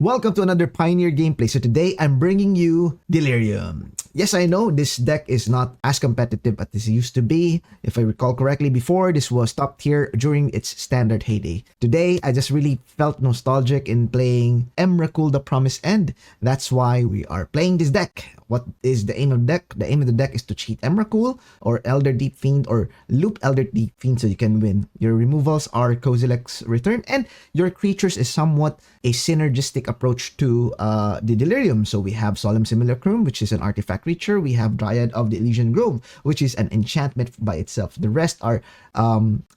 Welcome to another Pioneer gameplay. So today I'm bringing you Delirium. Yes, I know this deck is not as competitive as this used to be. If I recall correctly, before this was top tier during its standard heyday. Today, I just really felt nostalgic in playing Emrakul the Promised End. That's why we are playing this deck. What is the aim of the deck? The aim of the deck is to cheat Emrakul or Elder Deep-Fiend or loop Elder Deep-Fiend so you can win. Your removals are Kozilek's Return and your creatures is somewhat a synergistic approach to the Delirium. So we have Solemn Simulacrum, which is an artifact creature. We have Dryad of the Elysian Grove, which is an enchantment by itself. The rest are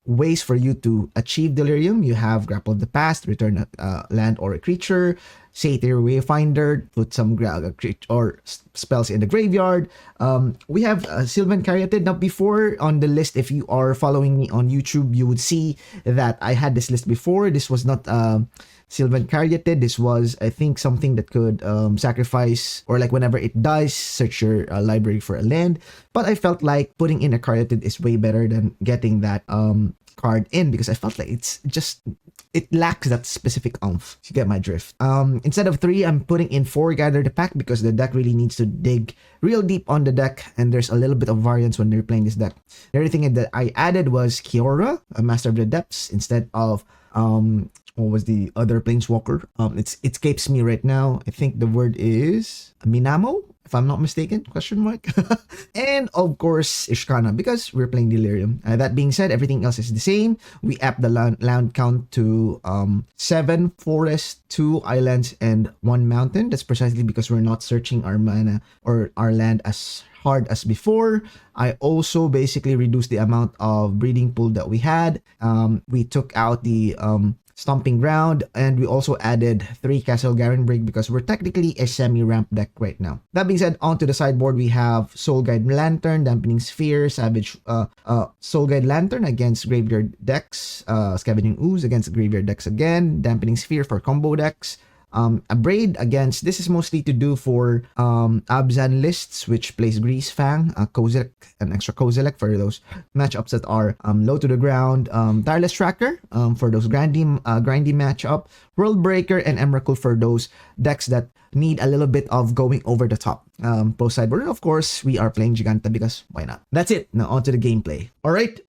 ways for you to achieve Delirium. You have Grapple of the Past, return a land or a creature. Satyr Wayfinder, put some or spells in the graveyard. We have Sylvan Caryatid. Now, before on the list, if you are following me on YouTube, you would see that I had this list before. This was not Sylvan Caryatid. This was, I think, something that could sacrifice, or like whenever it dies, search your library for a land. But I felt like putting in a Caryatid is way better than getting that card in, because I felt like it lacks that specific oomph. You get my drift. Instead of 3, I'm putting in 4 Gather the Pack because the deck really needs to dig real deep on the deck, and there's a little bit of variance when they're playing this deck. The other thing that I added was Kiora, a Master of the Depths, instead of what was the other Planeswalker? It escapes me right now. I think the word is Minamo, if I'm not mistaken, question mark. And of course, Ishkanah, because we're playing Delirium. That being said, everything else is the same. We up the land count to 7 forests, 2 islands, and 1 mountain. That's precisely because we're not searching our mana or our land as hard as before. I also basically reduced the amount of breeding pool that we had. We took out the Stomping Ground, and we also added 3 Castle Garenbrig because we're technically a semi-ramp deck right now. That being said, onto the sideboard, we have Soul Guide Lantern, Dampening Sphere, Savage Soul Guide Lantern against graveyard decks, Scavenging Ooze against graveyard decks again, Dampening Sphere for combo decks, a Braid against, this is mostly to do for Abzan lists, which plays Grease Fang, Kozilek, an extra Kozilek for those matchups that are low to the ground, Tireless Tracker for those grindy matchup, World Breaker, and Emrakul for those decks that need a little bit of going over the top. Pro sideboard, and of course, we are playing Giganta because why not? That's it. Now on to the gameplay. Alright,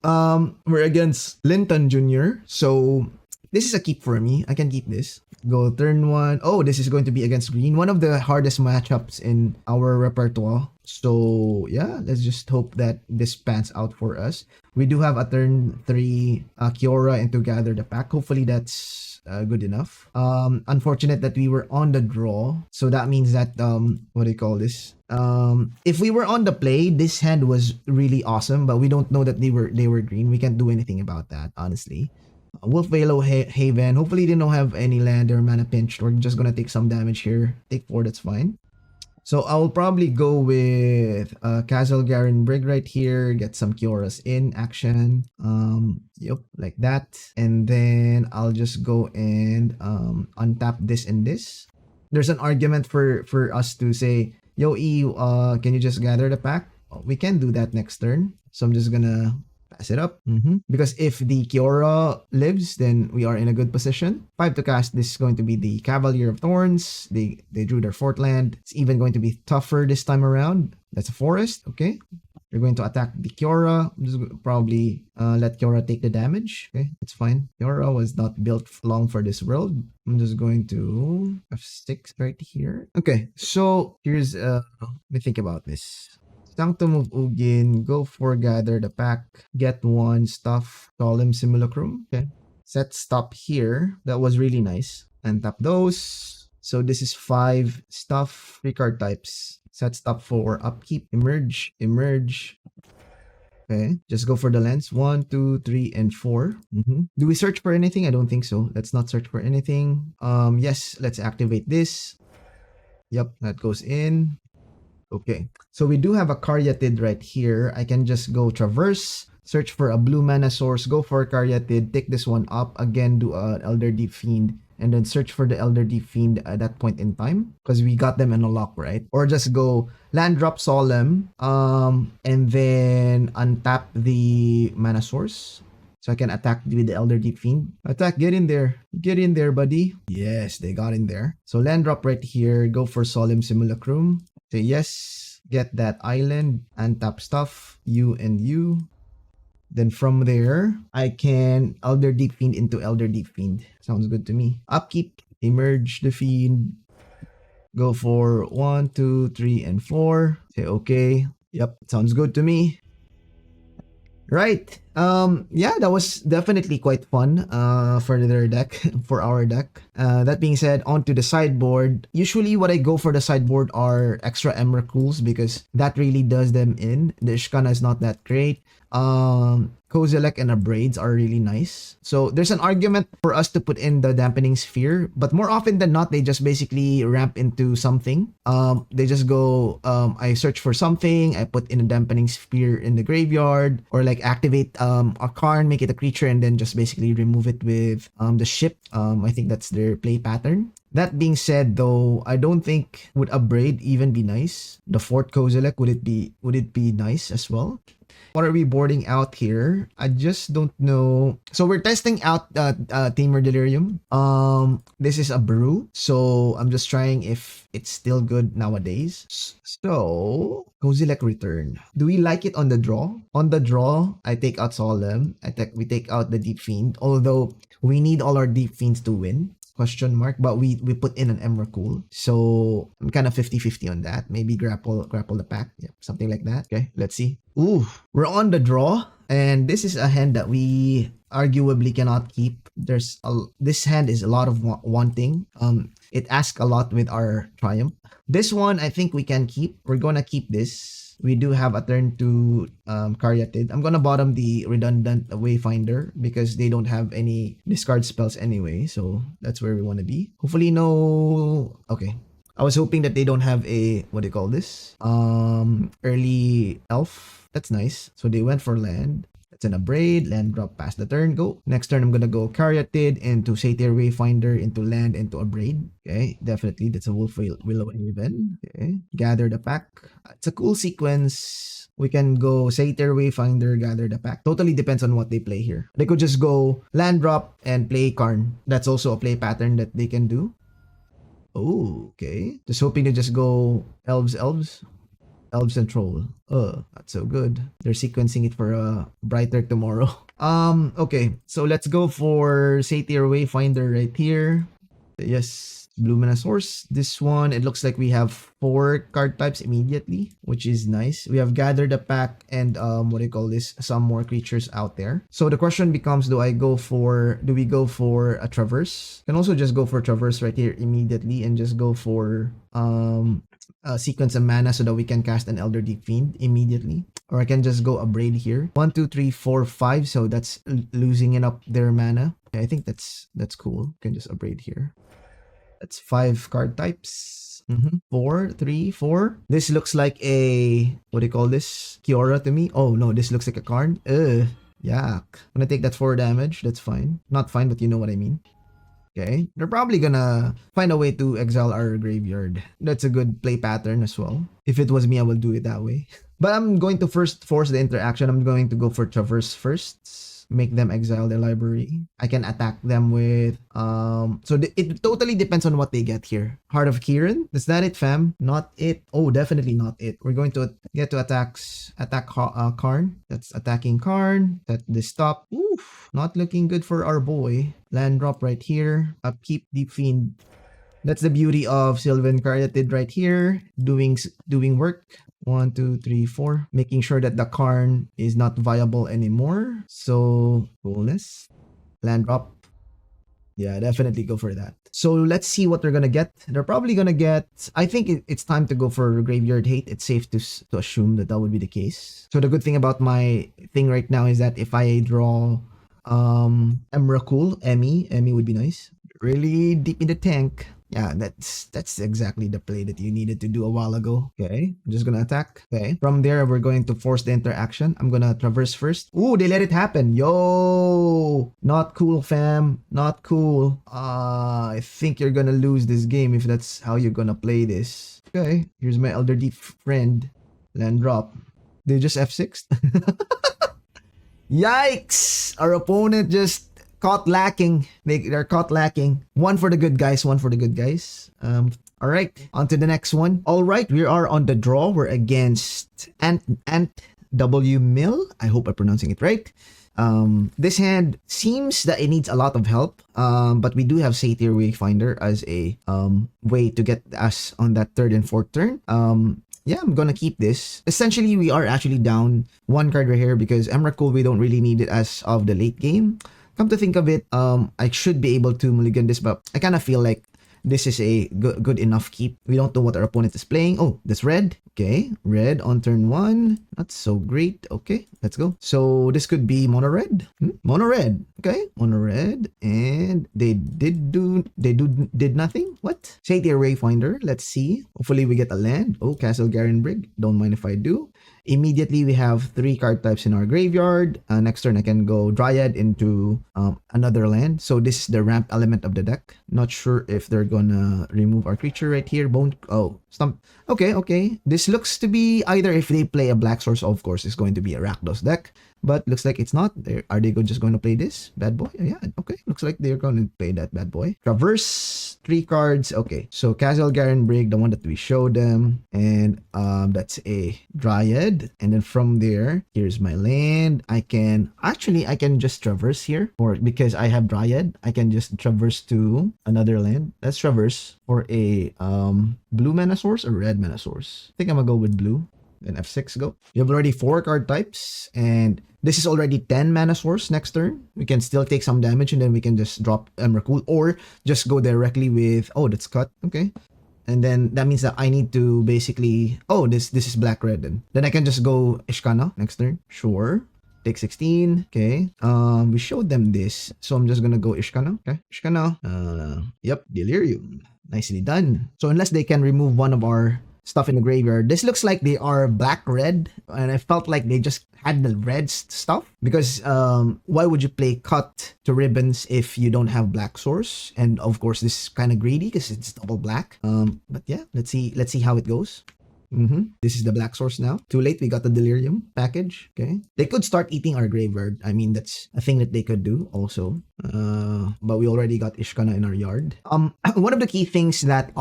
we're against LintonJunior, so this is a keep for me. I can keep this. Go turn 1. Oh, this is going to be against green. One of the hardest matchups in our repertoire. So, yeah, let's just hope that this pans out for us. We do have a turn 3 Kiora into Gather the Pack. Hopefully, that's good enough. Unfortunate that we were on the draw. So, that means that, what do you call this? If we were on the play, this hand was really awesome. But we don't know that they were green. We can't do anything about that, honestly. Wolf Velo Haven. Hopefully they don't have any land or mana pinched. We're just gonna take some damage here. Take 4, that's fine. So I'll probably go with Castle Garenbrig right here. Get some Kioras in action. Yep, like that. And then I'll just go and untap this and this. There's an argument for us to say, yo E, can you just gather the pack? We can do that next turn. So I'm just gonna pass it up. Because if the Kiora lives, then we are in a good position. 5 to cast. This is going to be the Cavalier of Thorns. They drew their 4th land. It's even going to be tougher this time around. That's a forest. Okay. We're going to attack the Kiora. I'm just probably let Kiora take the damage. Okay, it's fine. Kiora was not built long for this world. I'm just going to F6 right here. Okay, so here's let me think about this. Sanctum of Ugin, go for Gather the Pack, get 1 stuff, Solemn Simulacrum. Okay, set stop here. That was really nice. And tap those. So this is 5 stuff, 3 card types. Set stop for upkeep, emerge. Okay, just go for the lands. 1, 2, 3, and 4. Do we search for anything? I don't think so. Let's not search for anything. Yes, let's activate this. Yep, that goes in. Okay, so we do have a Caryatid right here. I can just go Traverse, search for a blue mana source, go for Caryatid, take this one up, again do an Elder Deep-Fiend, and then search for the Elder Deep-Fiend at that point in time, because we got them in a lock, right? Or just go land drop Solemn, and then untap the mana source. So I can attack with the Elder Deep-Fiend. Attack, get in there. Get in there, buddy. Yes, they got in there. So land drop right here. Go for Solemn Simulacrum. Say yes. Get that island. Untap stuff. You and you. Then from there, I can Elder Deep-Fiend into Elder Deep-Fiend. Sounds good to me. Upkeep. Emerge the Fiend. Go for 1, 2, 3, and 4. Say okay. Yep, sounds good to me. Right. Yeah, that was definitely quite fun for their deck, for our deck. That being said, on to the sideboard. Usually what I go for the sideboard are extra Emrakuls because that really does them in. The Ishkanah is not that great. Kozilek and Braids are really nice. So there's an argument for us to put in the Dampening Sphere, but more often than not, they just basically ramp into something. They just go, I search for something, I put in a Dampening Sphere in the graveyard, or like activate a Karn, make it a creature, and then just basically remove it with the ship. I think that's their play pattern. That being said, though, I don't think would a Braid even be nice. The fourth Kozilek, would it be nice as well? What are we boarding out here? I just don't know. So we're testing out TEMUR Delirium. This is a brew, so I'm just trying if it's still good nowadays. So Kozilek return. Do we like it on the draw? On the draw, I take out Solemn. We take out the Deep-Fiend. Although we need all our Deep-Fiends to win. Question mark, but we put in an Emrakul, so I'm kind of 50-50 on that. Maybe grapple the pack, yeah, something like that. Okay, let's see. Ooh, we're on the draw, and this is a hand that we arguably cannot keep. This hand is a lot of wanting. It asks a lot with our Triumph. This one I think we can keep. We're gonna keep this. We do have a turn to Caryatid. I'm gonna bottom the redundant Wayfinder because they don't have any discard spells anyway. So that's where we want to be. Hopefully no... Okay. I was hoping that they don't have a... What do you call this? Early elf. That's nice. So they went for land. That's an Braid. Land drop past the turn. Go. Next turn I'm gonna go Caryatid into Satyr Wayfinder into land into a Braid. Okay, definitely that's a Willow Haven. Okay, gather the pack. It's a cool sequence. We can go Satyr Wayfinder, gather the pack. Totally depends on what they play here. They could just go land drop and play Karn. That's also a play pattern that they can do. Oh, okay. Just hoping to just go elves and troll. Not so good. They're sequencing it for a brighter tomorrow. Okay, so let's go for Satyr Wayfinder right here. Yes, Luminous Horse. This one, it looks like we have 4 card types immediately, which is nice. We have gathered the pack and what do you call this? Some more creatures out there. So the question becomes, do we go for a Traverse? You can also just go for Traverse right here immediately and just go for sequence of mana so that we can cast an Elder Deep-Fiend immediately. Or I can just go a Braid here. 1, 2, 3, 4, 5. So that's losing it up their mana. Yeah, I think that's cool. You can just a Braid here. That's 5 card types. 4, 3, 4. This looks like a... What do you call this? Kiora to me. Oh no, this looks like a Karn. Yuck. I'm gonna take that 4 damage. That's fine. Not fine, but you know what I mean. Okay, they're probably gonna find a way to exile our graveyard. That's a good play pattern as well. If it was me, I would do it that way. But I'm going to first force the interaction. I'm going to go for Traverse first. Make them exile their library. I can attack them with... So it totally depends on what they get here. Heart of Kiran? Is that it, fam? Not it. Oh, definitely not it. We're going to get to attack Karn. That's attacking Karn. That this stop. Oof. Not looking good for our boy. Land drop right here. Upkeep Deep-Fiend. That's the beauty of Sylvan Caryatid right here. Doing work. 1, 2, 3, 4. Making sure that the Karn is not viable anymore. So, coolness. Land drop. Yeah, definitely go for that. So, let's see what they're gonna get. They're probably gonna get... I think it's time to go for Graveyard Hate. It's safe to assume that would be the case. So, the good thing about my thing right now is that if I draw Emrakul, Emmy would be nice. Really deep in the tank. Yeah, that's exactly the play that you needed to do a while ago. Okay, I'm just gonna attack. Okay, from there, we're going to force the interaction. I'm gonna Traverse first. Ooh, they let it happen. Yo! Not cool, fam. Not cool. I think you're gonna lose this game if that's how you're gonna play this. Okay, here's my Elder Deep friend. Land drop. They just F6? Yikes! Our opponent just caught lacking. They're caught lacking. One for the good guys, one for the good guys. All right, on to the next one. All right, we are on the draw. We're against antwmill. I hope I'm pronouncing it right. This hand seems that it needs a lot of help, but we do have Satyr Wayfinder as a way to get us on that third and fourth turn. Yeah, I'm gonna keep this. Essentially, we are actually down one card right here because Emrakul, we don't really need it as of the late game. Come to think of it, I should be able to mulligan this, but I kind of feel like this is a good enough keep. We don't know what our opponent is playing. Oh, that's red. Okay, red on turn 1. Not so great. Okay, let's go. So this could be mono red. Mono red. Okay, mono red, and they did nothing. What? Satyr Wayfinder. Let's see. Hopefully we get a land. Oh, Castle Garenbrig. Don't mind if I do. Immediately, we have 3 card types in our graveyard. Next turn, I can go Dryad into another land. So this is the ramp element of the deck. Not sure if they're gonna remove our creature right here. Bone. Oh, stump. Okay, okay. This looks to be either if they play a black source, of course, it's going to be a Rakdos deck. But looks like it's not. Are they just going to play this bad boy? Yeah, okay. Looks like they're going to play that bad boy. Traverse 3 cards. Okay, so Castle Garenbrig, the one that we showed them, and that's a Dryad. And then from there, here's my land. I can just traverse here, or because I have Dryad, I can just traverse to another land. Let's traverse for a blue mana source or red mana source. I think I'm gonna go with blue. Then F6, go. You have already 4 card types, and this is already 10 mana source next turn. We can still take some damage, and then we can just drop Emrakul, or just go directly with, oh, that's cut, okay. And then that means that I need to basically, oh, this is black-red then. Then I can just go Ishkanah next turn, sure. Take 16, okay. We showed them this, so I'm just gonna go Ishkanah, okay. Ishkanah, yep, Delirium. Nicely done. So unless they can remove one of our stuff in the graveyard, this looks like they are black-red, and I felt like they just had the red stuff, because why would you play cut to ribbons if you don't have black source? And of course this is kind of greedy because it's double black. But yeah, let's see how it goes. This is the black source now. Too late, we got the Delirium package. Okay, they could start eating our graveyard. I mean, that's a thing that they could do also. But we already got Ishkanah in our yard. One of the key things that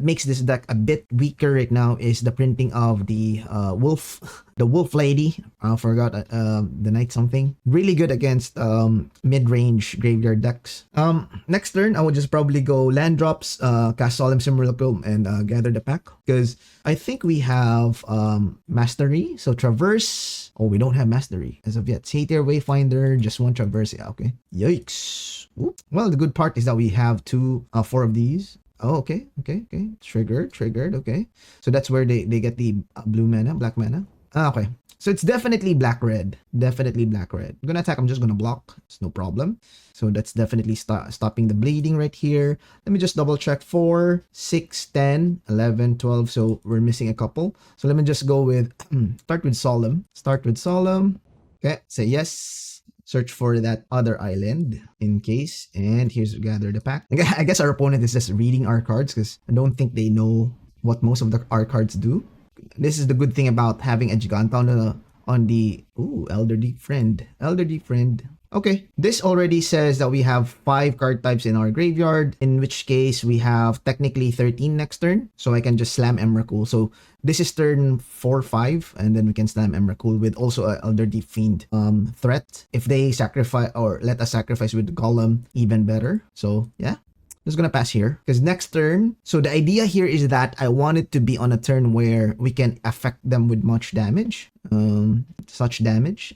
makes this deck a bit weaker right now is the printing of the wolf lady. I forgot the night something. Really good against mid-range graveyard decks. Next turn, I would just probably go land drops, cast Solemn Simulacrum, and gather the pack, because I think we have mastery. So traverse. Oh, we don't have mastery as of yet. Satyr Wayfinder, just one traverse. Yeah, okay. Yikes. Oop. Well, the good part is that we have 4 of these. Oh, okay. Triggered, okay. So that's where they get the blue mana, black mana. Okay. So it's definitely black-red. Definitely black-red. I'm gonna attack, I'm just gonna block. It's no problem. So that's definitely stopping the bleeding right here. Let me just double check. 4, 6, 10, 11, 12. So we're missing a couple. So let me just go with, start with Solemn. Okay, say yes. Search for that other island in case. And here's gather the pack. I guess our opponent is just reading our cards, because I don't think they know what most of our cards do. This is the good thing about having a Giganta on the Elder Deep-Fiend. Okay, this already says that we have 5 card types in our graveyard, in which case we have technically 13 next turn. So I can just slam Emrakul. So this is turn 4, 5, and then we can slam Emrakul with also a Elder Deep-Fiend threat. If they sacrifice or let us sacrifice with the Golem, even better. So yeah. Just gonna pass here because next turn, so the idea here is that I want it to be on a turn where we can affect them with much damage. Such damage.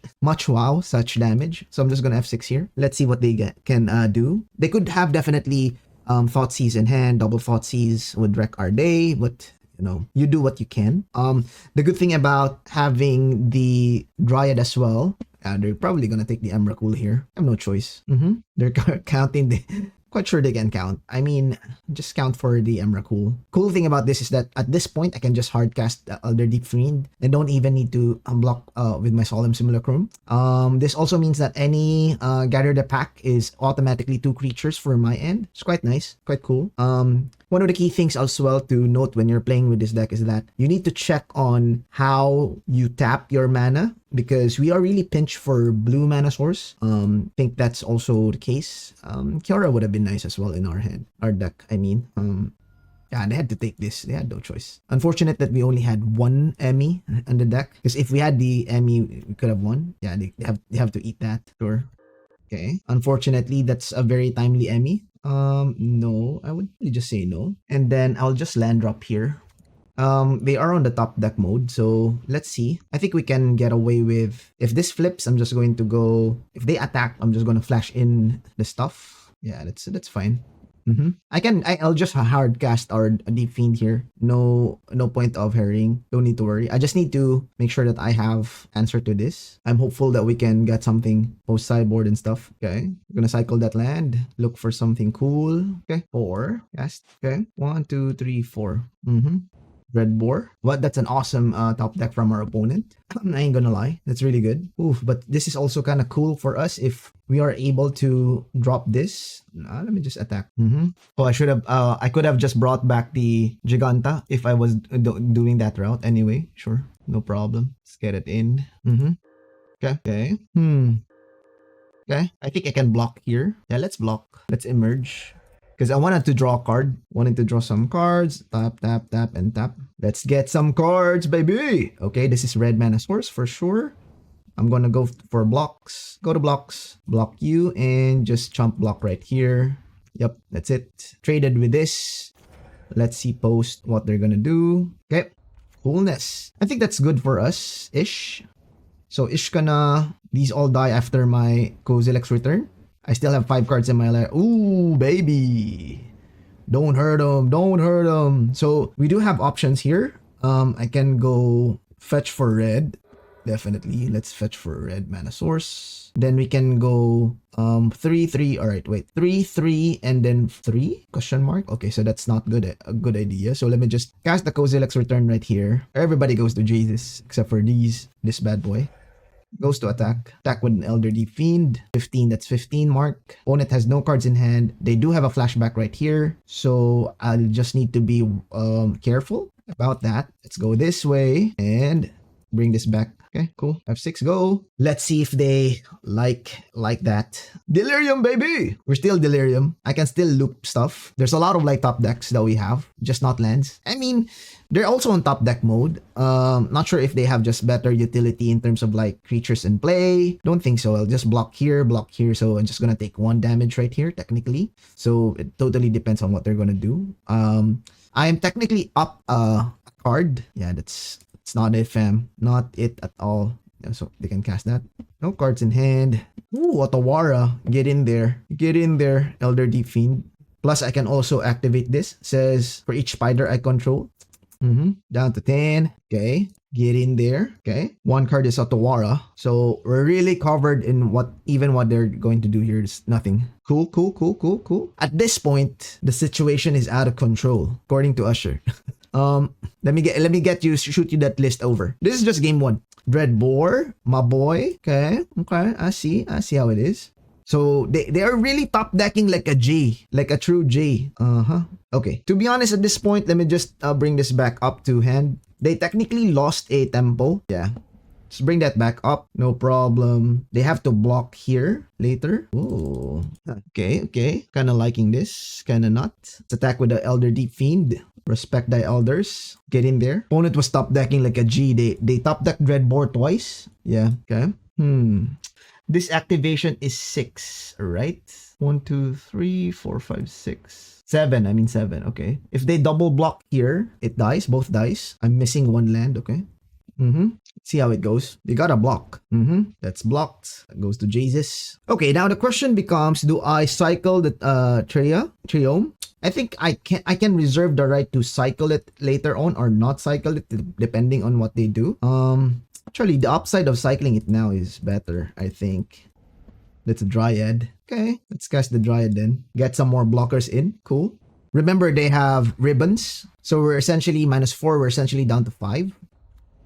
Such damage. So I'm just gonna F6 here. Let's see what they can do. They could have definitely Thoughtseize in hand, double Thoughtseize would wreck our day, but you know, you do what you can. The good thing about having the Dryad as well, they're probably gonna take the Emrakul here. I have no choice. They're counting the quite sure they can count. I mean, just count for the Emrakul. Cool thing about this is that at this point, I can just hardcast Elder Deep-Fiend and don't even need to unblock with my Solemn Simulacrum. This also means that any Gather the Pack is automatically 2 creatures for my end. It's quite nice, quite cool. One of the key things as well to note when you're playing with this deck is that you need to check on how you tap your mana. because we are really pinched for blue mana source. Think that's also the case. Kiora would have been nice as well in our deck, I mean. Yeah, they had to take this. They had no choice. Unfortunate that we only had one Emmy on the deck. Because if we had the Emmy, we could have won. Yeah, they have to eat that. Sure. Okay. Unfortunately, that's a very timely Emmy. No, I would really just say no. And then I'll just land drop here. They are on the top deck mode, so let's see. I think we can get away with, if this flips, I'm just going to go, if they attack, I'm just going to flash in the stuff. Yeah, that's fine. I'll just hard cast our Deep-Fiend here. No point of herring. Don't need to worry. I just need to make sure that I have answer to this. I'm hopeful that we can get something post sideboard and stuff. Okay, we're gonna cycle that land. Look for something cool. Okay, 4 cast. Okay, 1, 2, 3, 4. Red Boar. What? That's an awesome top deck from our opponent. I ain't gonna lie. That's really good. Oof, but this is also kind of cool for us if we are able to drop this. Let me just attack. Oh, I could have just brought back the Giganta if I was doing that route. Anyway, sure. No problem. Let's get it in. Okay. Okay. I think I can block here. Yeah, let's block. Let's emerge. Because I wanted to draw a card. Wanted to draw some cards. Tap, tap, tap, and tap. Let's get some cards, baby! Okay, this is red mana source for sure. I'm gonna go for blocks. Go to blocks. Block you and just chump block right here. Yep, that's it. Traded with this. Let's see post what they're gonna do. Okay, coolness. I think that's good for us, ish. So Ishkanah, these all die after my Kozilek's return. I still have 5 cards in my lair. Ooh, baby. Don't hurt them. Don't hurt them. So we do have options here. I can go fetch for red. Definitely. Let's fetch for red mana source. Then we can go 3-3. All right, wait. 3-3 and then 3? Question mark. Okay, so that's not a good idea. So let me just cast the Kozilek's return right here. Everybody goes to Jesus except for this bad boy. Goes to attack. Attack with an Elder Deep-Fiend. 15, that's 15 mark. Opponent has no cards in hand. They do have a flashback right here. So I'll just need to be careful about that. Let's go this way and bring this back. Okay, cool. F6, go. Let's see if they like that. Delirium, baby! We're still Delirium. I can still loop stuff. There's a lot of like top decks that we have, just not lands. I mean, they're also on top deck mode. Not sure if they have just better utility in terms of like creatures in play. Don't think so. I'll just block here. So I'm just gonna take 1 damage right here, technically. So it totally depends on what they're gonna do. I am technically up a card. Yeah, it's not it, fam. Not it at all. Yeah, so they can cast that. No cards in hand. Ooh, Otawara. Get in there. Get in there, Elder Deep-Fiend. Plus, I can also activate this. Says, for each spider I control. Down to 10. Okay. Get in there. Okay. 1 card is Otawara. So, we're really covered in what they're going to do here is nothing. Cool. At this point, the situation is out of control, according to Usher. Let me get you, shoot you that list over. This is just game 1. Dread Boar, my boy. Okay, I see how it is. So they are really top decking like a G, like a true G. Okay, to be honest at this point, let me just bring this back up to hand. They technically lost a tempo. Yeah. Let's bring that back up. No problem. They have to block here later. Oh, okay. Kind of liking this. Kind of not. Let's attack with the Elder Deep-Fiend. Respect thy elders. Get in there. Opponent was top decking like a G. They top decked Dreadboar twice. Yeah. Okay. This activation is 6, right? 1, 2, 3, 4, 5, 6. 7. I mean 7. Okay. If they double block here, it dies. Both dies. I'm missing 1 land. Okay. See how it goes. They got a block. That's blocked. That goes to Jesus. Okay, now the question becomes, do I cycle the Triome? I think I can reserve the right to cycle it later on or not cycle it depending on what they do. Actually, the upside of cycling it now is better, I think. That's a Dryad. Okay, let's cast the Dryad then. Get some more blockers in. Cool. Remember, they have ribbons. So we're essentially -4. We're essentially down to 5.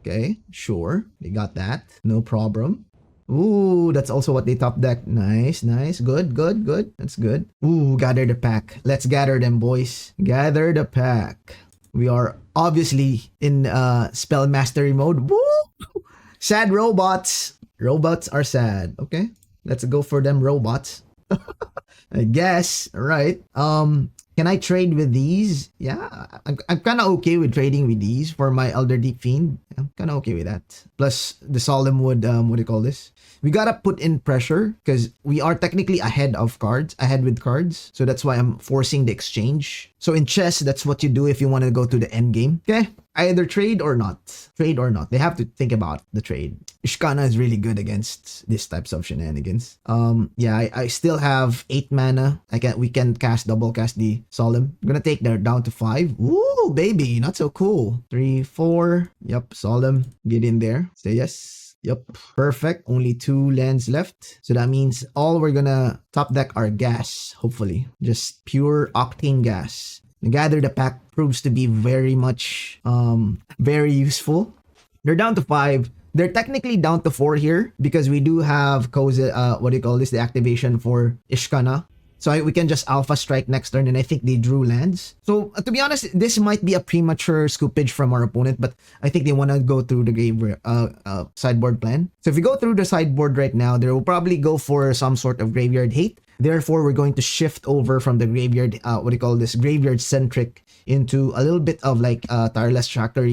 Okay, sure. They got that. No problem. Ooh, that's also what they top deck. Nice. Good. That's good. Ooh, gather the pack. Let's gather them, boys. Gather the pack. We are obviously in spell mastery mode. Woo! Sad robots. Robots are sad. Okay. Let's go for them robots. I guess. All right. Can I trade with these? Yeah, I'm kind of okay with trading with these for my Elder Deep-Fiend. I'm kind of okay with that. Plus the Solemn would, what do you call this? We gotta put in pressure because we are technically ahead with cards. So that's why I'm forcing the exchange. So in chess, that's what you do if you want to go to the end game. Okay, either trade or not. Trade or not. They have to think about the trade. Ishkanah is really good against these types of shenanigans. Yeah, I still have 8 mana. We can double cast the Solemn. I'm gonna take that down to 5. Ooh, baby, not so cool. 3, 4. Yep, Solemn. Get in there. Say yes. Yep, perfect. Only 2 lands left. So that means all we're gonna top deck are gas, hopefully. Just pure octane gas. Gather the Pack proves to be very much, very useful. They're down to 5. They're technically down to 4 here because we do have what do you call this? The activation for Ishkanah. So we can just Alpha Strike next turn, and I think they drew lands. So to be honest, this might be a premature scoopage from our opponent, but I think they want to go through the sideboard plan. So if we go through the sideboard right now, they will probably go for some sort of graveyard hate. Therefore, we're going to shift over from the graveyard, graveyard centric into a little bit of like Tireless Tracker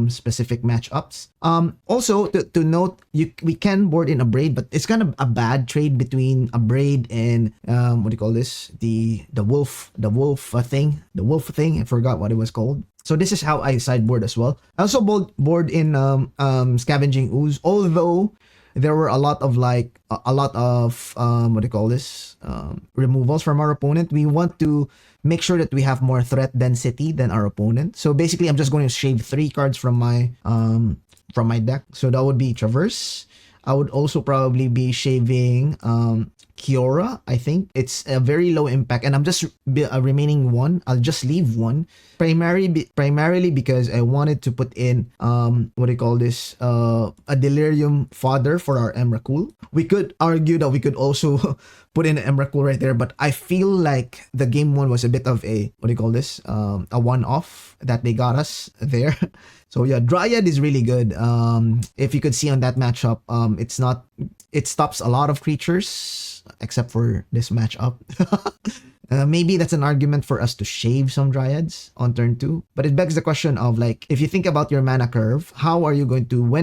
specific matchups. Also to note, we can board in a Braid, but it's kind of a bad trade between a Braid and the wolf thing. I forgot what it was called. So this is how I sideboard as well. I also board in Scavenging Ooze, although there were a lot of removals from our opponent. We want to make sure that we have more threat density than our opponent. So basically, I'm just going to shave 3 cards from my deck. So that would be Traverse. I would also probably be shaving Kiora. I think it's a very low impact, and I'm just remaining 1. I'll just leave 1 primarily because I wanted to put in a Delirium fodder for our Emrakul. We could argue that we could also put in an Emrakul right there, but I feel like the game 1 was a bit of a a one-off that they got us there. So yeah, Dryad is really good. If you could see on that matchup, it stops a lot of creatures except for this matchup. Maybe that's an argument for us to shave some Dryads on turn 2. But it begs the question of if you think about your mana curve, when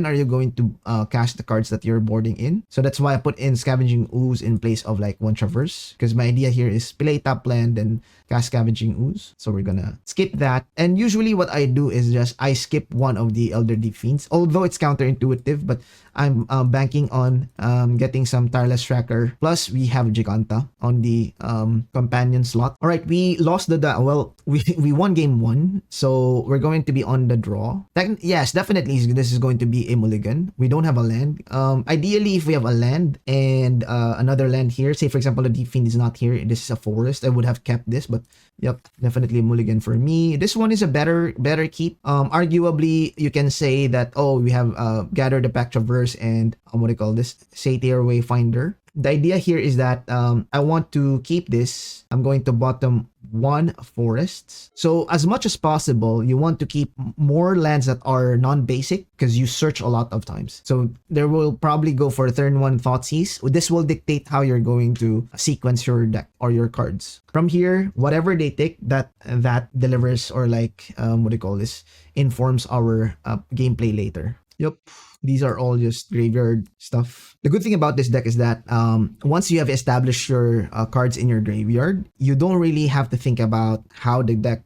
are you going to cast the cards that you're boarding in? So that's why I put in Scavenging Ooze in place of 1 Traverse. Because my idea here is play top land and cast Scavenging Ooze. So we're gonna skip that. And usually what I do is I skip one of the Elder Deep-Fiends. Although it's counterintuitive, but I'm banking on getting some Tireless Tracker. Plus, we have Giganta on the companion slot. All right, we lost we won game 1, so we're going to be on the draw. Yes, definitely, this is going to be a mulligan. We don't have a land. Ideally, if we have a land and another land here, say for example, the Deep-Fiend is not here, this is a forest, I would have kept this, but yep, definitely a mulligan for me. This one is a better keep. Arguably, you can say that, we have Gather the Pack, Traverse, and Satyr Wayfinder. The idea here is that I want to keep this. I'm going to bottom 1 forests. So as much as possible, you want to keep more lands that are non-basic because you search a lot of times. So there will probably go for turn 1 Thoughtseize. This will dictate how you're going to sequence your deck or your cards. From here, whatever they take, that delivers or informs our gameplay later. Yep. These are all just graveyard stuff. The good thing about this deck is that once you have established your cards in your graveyard, you don't really have to think about how the deck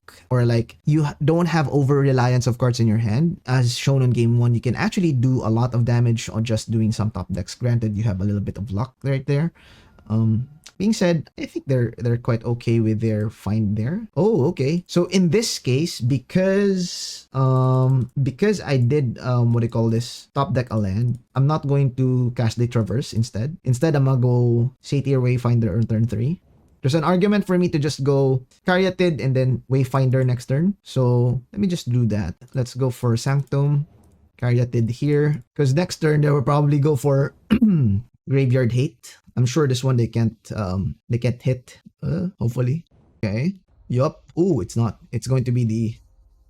you don't have over-reliance of cards in your hand. As shown on game 1, you can actually do a lot of damage on just doing some top decks. Granted, you have a little bit of luck right there. Being said, I think they're quite okay with their find there. Oh, okay. So in this case, because I did top deck a land, I'm not going to cast the Traverse instead. Instead, I'm gonna go Satyr Wayfinder on turn 3. There's an argument for me to just go Caryatid and then Wayfinder next turn. So let me just do that. Let's go for Sanctum, Caryatid here. Because next turn they will probably go for Graveyard Hate. I'm sure this one they can't hit. Hopefully. Okay. Yup. Ooh, it's not. It's going to be the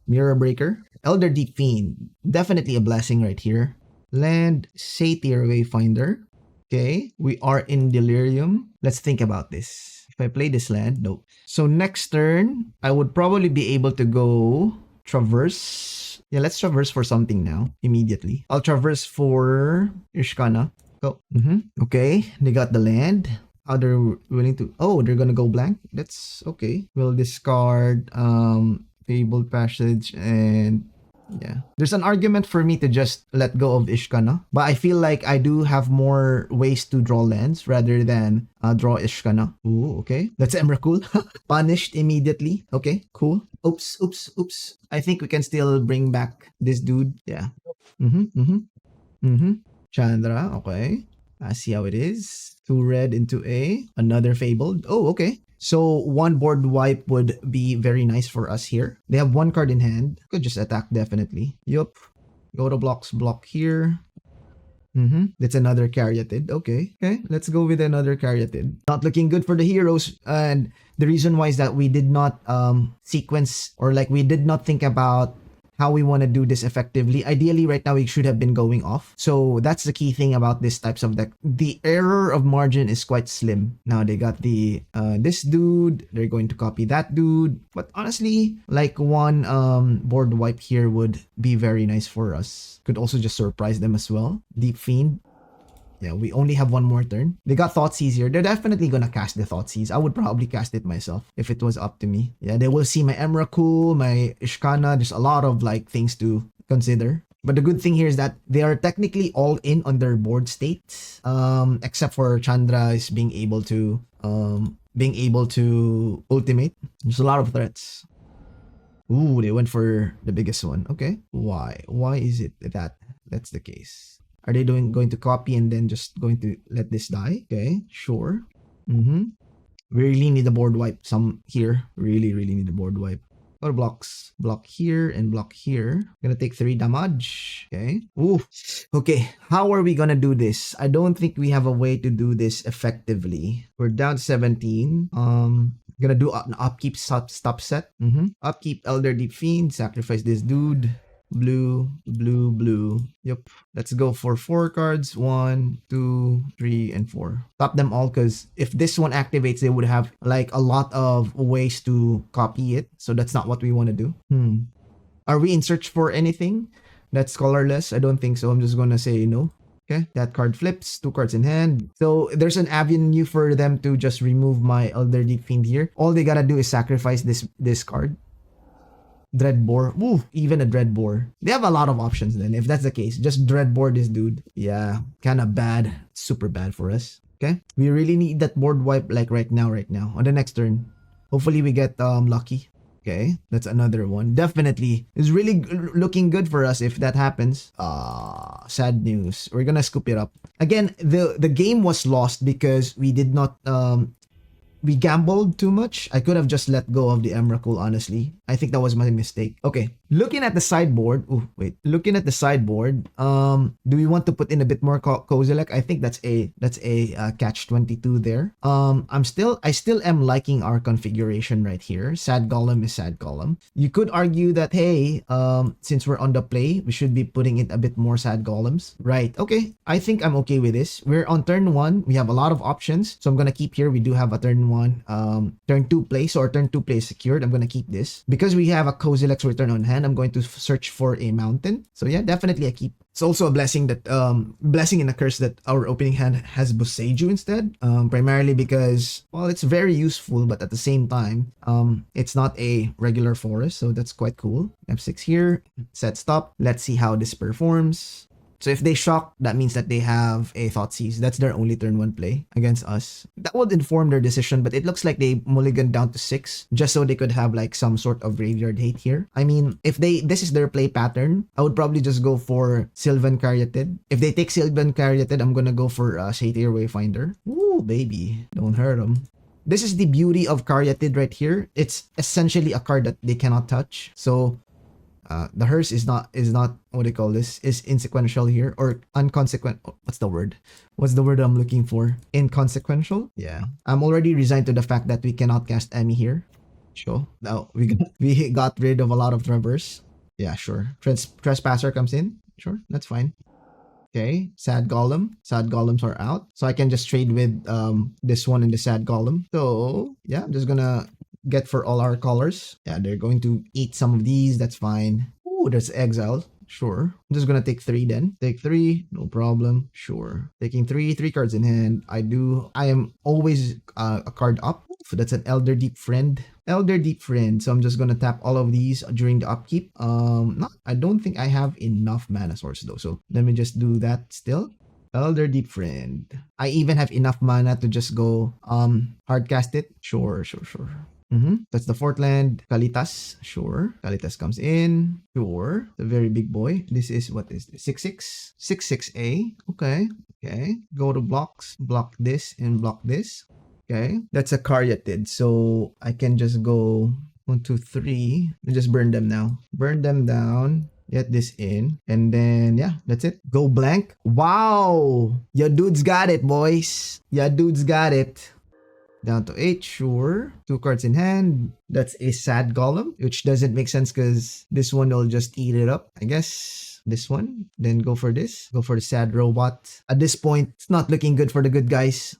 Mirror Breaker. Elder Deep-Fiend. Definitely a blessing right here. Land Satyr Wayfinder. Okay, we are in Delirium. Let's think about this. If I play this land, nope. So next turn, I would probably be able to go Traverse. Yeah, let's Traverse for something now, immediately. I'll Traverse for Ishkanah. Go. Okay, they got the land. How they're willing to... Oh, they're gonna go blank? That's okay. We'll discard Fabled Passage and... Yeah. There's an argument for me to just let go of Ishkanah, but I feel like I do have more ways to draw lands rather than draw Ishkanah. Ooh, okay. That's Emrakul. Punished immediately. Okay, cool. Oops, oops, oops. I think we can still bring back this dude. Yeah. Chandra, okay. I see how it is. 2 red into another Fabled. Oh, okay. So 1 board wipe would be very nice for us here. They have 1 card in hand. Could just attack definitely. Yup. Go to blocks, block here. That's another Caryatid. Okay. Okay. Let's go with another Caryatid. Not looking good for the heroes. And the reason why is that we did not sequence, or like we did not think about how we want to do this effectively. Ideally, right now, we should have been going off. So that's the key thing about this types of deck. The error of margin is quite slim. Now they got the this dude. They're going to copy that dude. But honestly, like 1 board wipe here would be very nice for us. Could also just surprise them as well. Deep-Fiend. Yeah, we only have 1 more turn. They got Thoughtseize here. They're definitely gonna cast the Thoughtseize. I would probably cast it myself if it was up to me. Yeah, they will see my Emrakul, my Ishkanah. There's a lot of like things to consider. But the good thing here is that they are technically all in on their board state, except for Chandra is being able to ultimate. There's a lot of threats. Ooh, they went for the biggest one. Okay, why? Why is it that that's the case? Are they going to copy and then just going to let this die? Okay, sure. We really need a board wipe. Some here. Really need a board wipe. Or blocks. Block here and block here. Gonna take 3 damage. Okay. Ooh. Okay. How are we gonna do this? I don't think we have a way to do this effectively. We're down to 17. Gonna do an upkeep stop set. Upkeep Elder Deep-Fiend. Sacrifice this dude. Blue. Yep. Let's go for 4 cards. 1, 2, 3, and 4. Top them all, because if this one activates, they would have like a lot of ways to copy it. So that's not what we want to do. Are we in search for anything that's colorless? I don't think so. I'm just gonna say no. Okay, that card flips. 2 cards in hand. So there's an avenue for them to just remove my Elder Deep-Fiend here. All they gotta do is sacrifice this card. Dreadbore. Ooh, even a Dreadbore. They have a lot of options then. If that's the case, just Dreadbore this dude. Yeah, kind of bad. Super bad for us. Okay, we really need that board wipe like right now. On the next turn. Hopefully we get lucky. Okay, that's another one. Definitely. It's really looking good for us if that happens. Sad news. We're gonna scoop it up. Again, the game was lost because we did not we gambled too much. I could have just let go of the Emrakul, honestly. I think that was my mistake. Okay, looking at the sideboard. Oh, wait. Looking at the sideboard, do we want to put in a bit more Kozilek? I think that's a catch-22 there. I still am liking our configuration right here. Sad Golem is Sad Golem. You could argue that, hey, since we're on the play, we should be putting in a bit more Sad Golems. Right, okay. I think I'm okay with this. We're on turn 1. We have a lot of options. So I'm gonna keep here. We do have a turn 1, turn 2 play. So our turn 2 play is secured. I'm gonna keep this. Because we have a Kozilek's return on hand, I'm going to search for a mountain. So yeah, definitely I keep. It's also a blessing that blessing and a curse that our opening hand has Boseiju instead. Primarily because, well, it's very useful, but at the same time, it's not a regular forest, so that's quite cool. F6 here, set stop. Let's see how this performs. So if they shock, that means that they have a Thoughtseize. That's their only turn 1 play against us. That would inform their decision, but it looks like they mulligan down to 6 just so they could have like some sort of graveyard hate here. I mean, if this is their play pattern, I would probably just go for Sylvan Caryatid. If they take Sylvan Caryatid, I'm gonna go for Satyr Wayfinder. Ooh, baby. Don't hurt them. This is the beauty of Caryatid right here. It's essentially a card that they cannot touch. So the hearse is not what do you call this, is insequential here, or unconsequential. What's the word I'm looking for? Inconsequential. Yeah, I'm already resigned to the fact that we cannot cast Emmy here. Sure. Now we got rid of a lot of Traverse. Yeah, sure. Trespasser comes in. Sure, that's fine. Okay, sad golem. Sad golems are out. So I can just trade with this one and the sad golem. So yeah, I'm just gonna get for all our colors. Yeah, they're going to eat some of these. That's fine. Ooh, there's exile. Sure. I'm just gonna take 3 then. Take 3, no problem. Sure. Taking 3 cards in hand. I am always a card up. So that's an Elder Deep-Fiend. Elder Deep-Fiend. So I'm just gonna tap all of these during the upkeep. I don't think I have enough mana source though. So let me just do that still. Elder Deep-Fiend. I even have enough mana to just go hard cast it. Sure. That's the 4th land. Kalitas. Sure. Kalitas comes in. Sure. The very big boy. This is, what is this? 6/6. 6/6A. Okay. Go to blocks. Block this and block this. Okay. That's a Caryatid. So I can just go 1, 2, 3. And just burn them now. Burn them down. Get this in. And then, yeah, that's it. Go blank. Wow. Ya dudes got it, boys. Ya dudes got it. Down to 8, sure. 2 cards in hand. That's a sad golem, which doesn't make sense because this one will just eat it up. I guess this one. Then go for this. Go for the sad robot. At this point, it's not looking good for the good guys.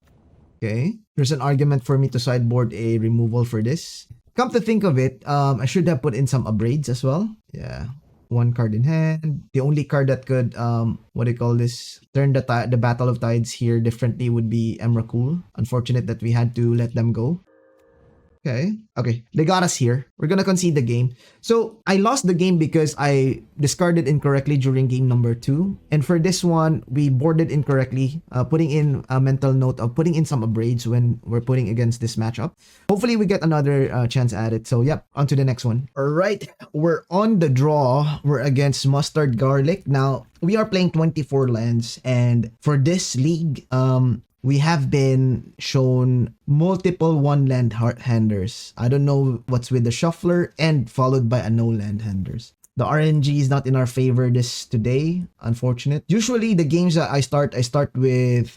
Okay. There's an argument for me to sideboard a removal for this. Come to think of it, I should have put in some abrades as well. Yeah. 1 card in hand. The only card that could, turn the Battle of Tides here differently would be Emrakul. Unfortunate that we had to let them go. Okay. They got us here. We're gonna concede the game. So I lost the game because I discarded incorrectly during game number 2. And for this one, we boarded incorrectly, putting in a mental note of putting in some abrades when we're putting against this matchup. Hopefully we get another chance at it. So yep, on to the next one. All right, we're on the draw. We're against Mustardgarlic. Now, we are playing 24 lands. And for this league, we have been shown multiple 1-land handers. I don't know what's with the shuffler and followed by a no-land handers. The RNG is not in our favor today, unfortunate. Usually the games that I start with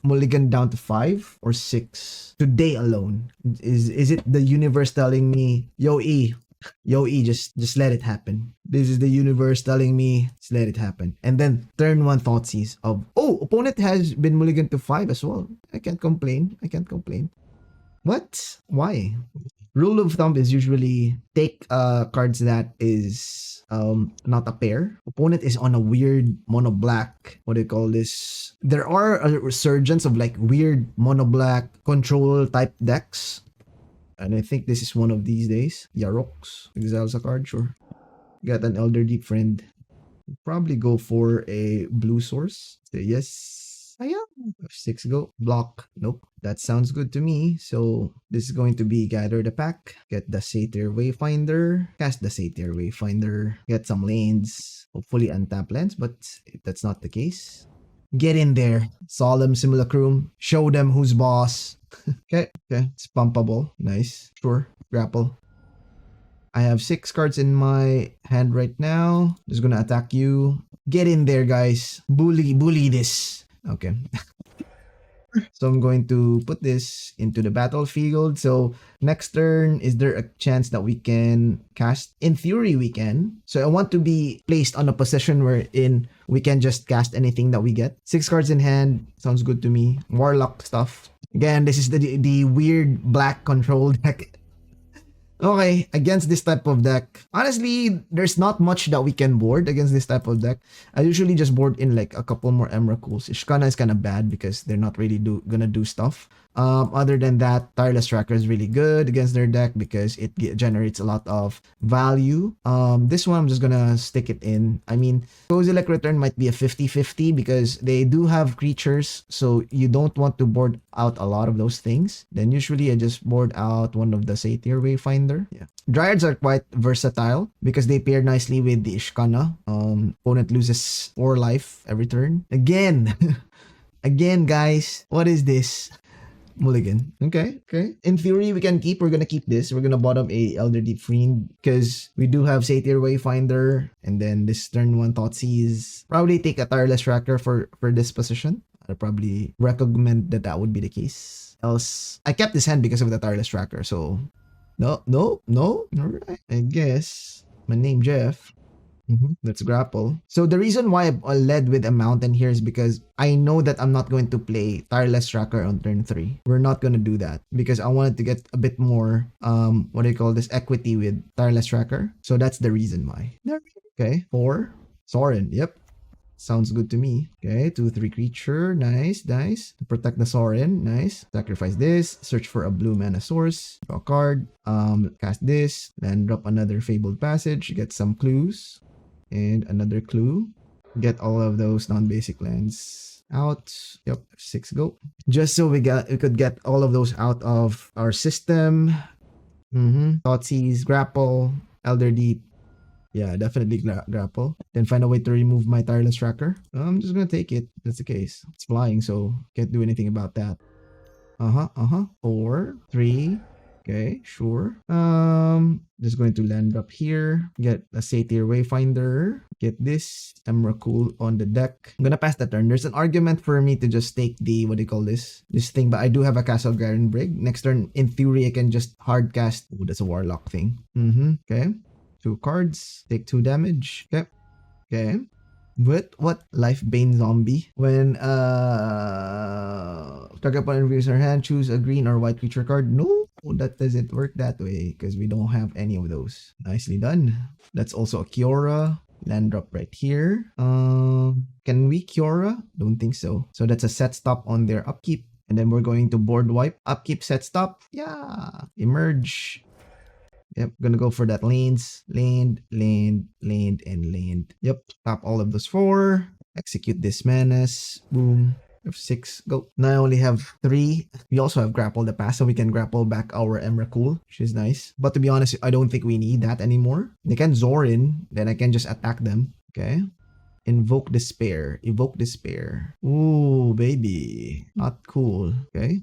mulligan down to 5 or 6. Today alone. Is it the universe telling me, Yo E, just let it happen. This is the universe telling me, just let it happen. And then turn 1 Thoughtseize of, opponent has been mulligan to 5 as well. I can't complain. What? Why? Rule of thumb is usually take cards that is not a pair. Opponent is on a weird mono black. What do you call this? There are a resurgence of like weird mono black control type decks. And I think this is one of these days. Yarox. Exiles a card, sure. Got an Elder Deep-Fiend. Probably go for a blue source. Say yes. I am. 6 go. Block. Nope. That sounds good to me. So this is going to be gather the pack. Get the Satyr Wayfinder. Cast the Satyr Wayfinder. Get some lanes. Hopefully untap lands, but if that's not the case, get in there. Solemn Simulacrum. Show them who's boss. Okay. It's pumpable. Nice. Sure. Grapple. I have 6 cards in my hand right now. Just gonna attack you. Get in there, guys. Bully this. Okay. So I'm going to put this into the battlefield. So next turn, is there a chance that we can cast? In theory, we can. So I want to be placed on a position wherein we can just cast anything that we get. 6 cards in hand. Sounds good to me. Warlock stuff. Again, this is the weird black control deck. Okay, against this type of deck, honestly, there's not much that we can board against this type of deck. I usually just board in like a couple more Emrakuls. Ishkanah is kind of bad because they're not really gonna do stuff. Other than that, Tireless Tracker is really good against their deck because it generates a lot of value. This one, I'm just gonna stick it in. I mean, Kozilek return might be a 50-50 because they do have creatures, so you don't want to board out a lot of those things. Then usually I just board out one of the Satyr Wayfinder. Yeah. Dryads are quite versatile because they pair nicely with the Ishkanah. Opponent loses 4 life every turn. Again, guys, what is this? Mulligan. Okay. In theory, we're gonna keep this. We're gonna bottom a Elder Deep-Fiend because we do have Satyr Wayfinder, and then this turn 1 Thoughtseize. Probably take a Tireless Tracker for this position. I'd probably recommend that would be the case. Else, I kept this hand because of the Tireless Tracker. So, no. Alright. I guess my name Jeff. Let's grapple. So the reason why I led with a mountain here is because I know that I'm not going to play Tireless Tracker on turn 3. We're not going to do that because I wanted to get a bit more, what do you call this, equity with Tireless Tracker. So that's the reason why. Okay, 4. Soaring, yep. Sounds good to me. Okay, 2/3 creature. Nice, nice. To protect the Soaring. Nice. Sacrifice this. Search for a blue mana source. Draw a card. Cast this. Then drop another Fabled Passage. Get some clues. And another clue. Get all of those non-basic lands out. Yep, 6 go. Just so we could get all of those out of our system. Thoughtseize, Grapple, Elder Deep. Yeah, definitely grapple. Then find a way to remove my Tireless Tracker. I'm just gonna take it. That's the case. It's flying, so can't do anything about that. 4, 3. Okay, sure. Just going to land up here. Get a Satyr Wayfinder. Get this Emrakul on the deck. I'm gonna pass the turn. There's an argument for me to just take the, what do you call this? This thing, but I do have a Castle Garenbrig. Next turn, in theory, I can just hard cast. Oh, that's a Warlock thing. Okay. 2 cards, take 2 damage. Okay. Okay. What? Lifebane Zombie. When target opponent reveals her hand, choose a green or white creature card. No, that doesn't work that way because we don't have any of those. Nicely done. That's also a Kiora. Land drop right here. Can we Kiora? Don't think so. So that's a set stop on their upkeep. And then we're going to board wipe. Upkeep, set stop. Yeah. Emerge. Yep, gonna go for that lanes. Land, and land. Yep, tap all of those 4. Execute this menace. Boom. F6, go. Now I only have 3. We also have Grapple the Pass, so we can grapple back our Emrakul, which is nice. But to be honest, I don't think we need that anymore. They can Zorin, then I can just attack them. Okay. Invoke Despair. Evoke Despair. Ooh, baby. Not cool. Okay.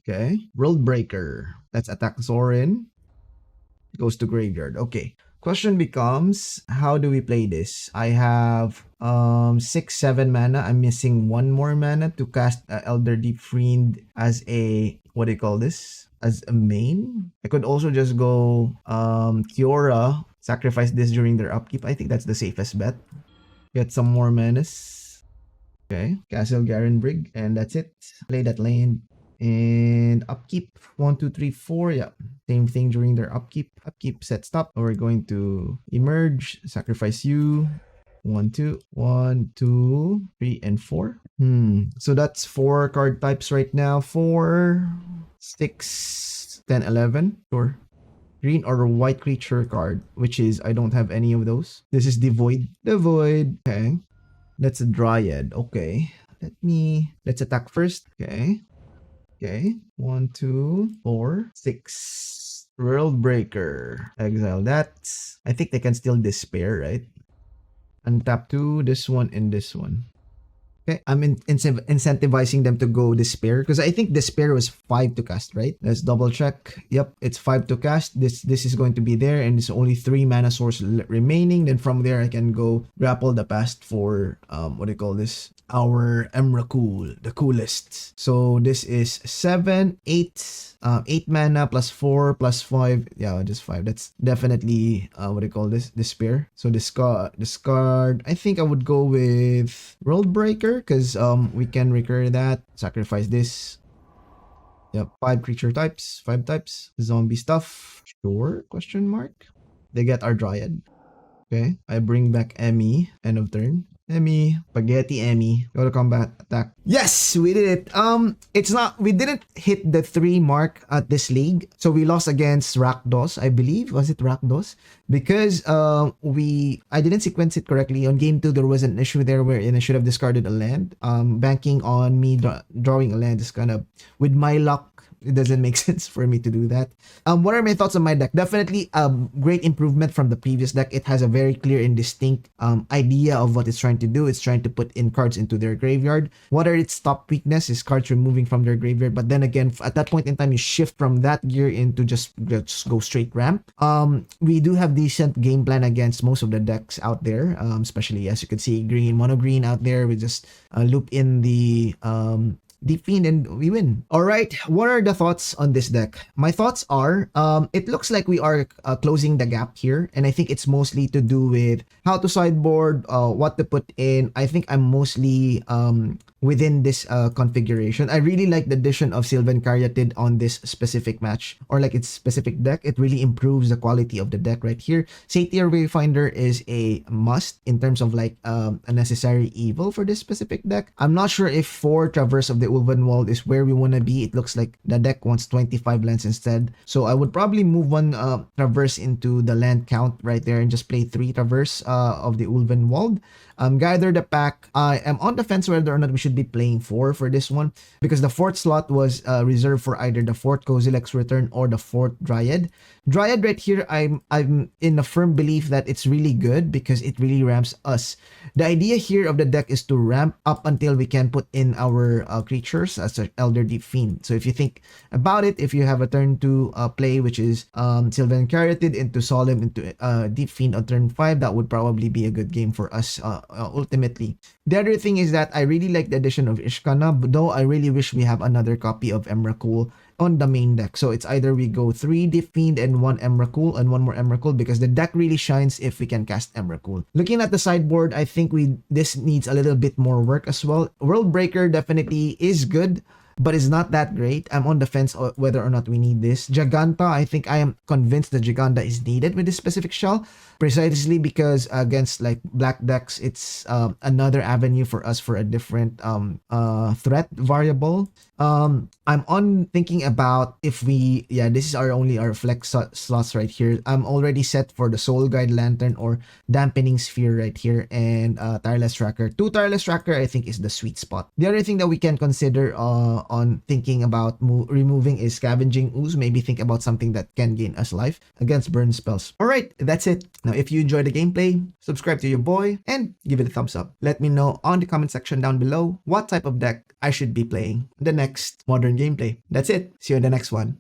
Okay. World Breaker. Let's attack Zorin. Goes to graveyard. Okay. Question becomes, how do we play this? I have 6, 7 mana. I'm missing 1 more mana to cast Elder Deep-Fiend as a, what do you call this? As a main. I could also just go Kiora, sacrifice this during their upkeep. I think that's the safest bet. Get some more menace. Okay. Castle Garenbrig, and that's it. Play that lane. And upkeep 1, 2, 3, 4. Yeah, same thing during their upkeep. Upkeep, set stop. We're going to emerge, sacrifice you. 1, 2, 1, 2, 3, and 4. So that's 4 card types right now. 4, 6, 10, 11. Sure. Green or white creature card, which is, I don't have any of those. This is the Void. The Void. Okay. That's a Dryad. Okay. Let's attack first. Okay. Okay, 1, 2, 4, 6. World Breaker. Exile that. I think they can still Despair, right? Untap 2, this one, and this one. Okay, I'm incentivizing them to go Despair because I think Despair was 5 to cast, right? Let's double check. Yep, it's 5 to cast. This is going to be there, and it's only 3 mana source remaining. Then from there, I can go Grapple the Past for what do you call this? Our Emrakul, the coolest. So this is 7, 8. 8 mana plus 4 plus 5. Yeah, just 5. That's definitely what do you call this? Despair. So discard. I think I would go with World Breaker because we can recur that. Sacrifice this. Yep, 5 creature types, 5 types. Zombie stuff. Sure? Question mark. They get our Dryad. Okay, I bring back Emmy. End of turn. Emmy, Spaghetti Emmy, go to combat, attack. Yes, we did it. We didn't hit the 3 mark at this league. So we lost against Rakdos, I believe. Was it Rakdos? Because I didn't sequence it correctly. On game 2, there was an issue there wherein I should have discarded a land. Banking on me drawing a land is kind of, with my luck, it doesn't make sense for me to do that. What are my thoughts on my deck? Definitely a great improvement from the previous deck. It has a very clear and distinct idea of what it's trying to do. It's trying to put in cards into their graveyard. What are its top weakness is cards removing from their graveyard. But then again, at that point in time, you shift from that gear into just go straight ramp. We do have decent game plan against most of the decks out there, especially as you can see, mono green out there. We just loop in the Deep-Fiend and we win. Alright, what are the thoughts on this deck? My thoughts are, it looks like we are closing the gap here, and I think it's mostly to do with how to sideboard, what to put in. I think I'm mostly within this configuration. I really like the addition of Sylvan Caryatid on this specific match, or like its specific deck. It really improves the quality of the deck right here. Satyr Wayfinder is a must in terms of like a necessary evil for this specific deck. I'm not sure if 4 Traverse of the Ulvenwald is where we want to be. It looks like the deck wants 25 lands instead. So I would probably move one Traverse into the land count right there and just play 3 Traverse of the Ulvenwald. Gather the pack. I am on the fence whether or not we should be playing 4 for this one, because the 4th slot was reserved for either the 4th Kozilek's return or the 4th Dryad. Dryad right here, I'm in a firm belief that it's really good because it really ramps us. The idea here of the deck is to ramp up until we can put in our creatures as an Elder Deep-Fiend. So if you think about it, if you have a turn 2 play, which is Sylvan Caryatid into Solemn into Deep-Fiend on turn 5, that would probably be a good game for us ultimately. The other thing is that I really like the addition of Ishkanah, though I really wish we have another copy of Emrakul on the main deck. So it's either we go 3 Deep-Fiend and 1 Emrakul and 1 more Emrakul, because the deck really shines if we can cast Emrakul. Looking at the sideboard, I think this needs a little bit more work as well. Worldbreaker definitely is good, but it's not that great. I'm on the fence whether or not we need this. Giganta, I think I am convinced that Giganta is needed with this specific shell, precisely because against like black decks, it's another avenue for us for a different threat variable. I'm on thinking about if we, this is our flex slots right here. I'm already set for the Soul Guide Lantern or Dampening Sphere right here, and Tireless Tracker. 2 Tireless Tracker I think is the sweet spot. The other thing that we can consider on thinking about removing is Scavenging Ooze. Maybe think about something that can gain us life against burn spells. Alright, that's it. Now if you enjoyed the gameplay, subscribe to your boy and give it a thumbs up. Let me know on the comment section down below what type of deck I should be playing the next modern gameplay. That's it. See you in the next one.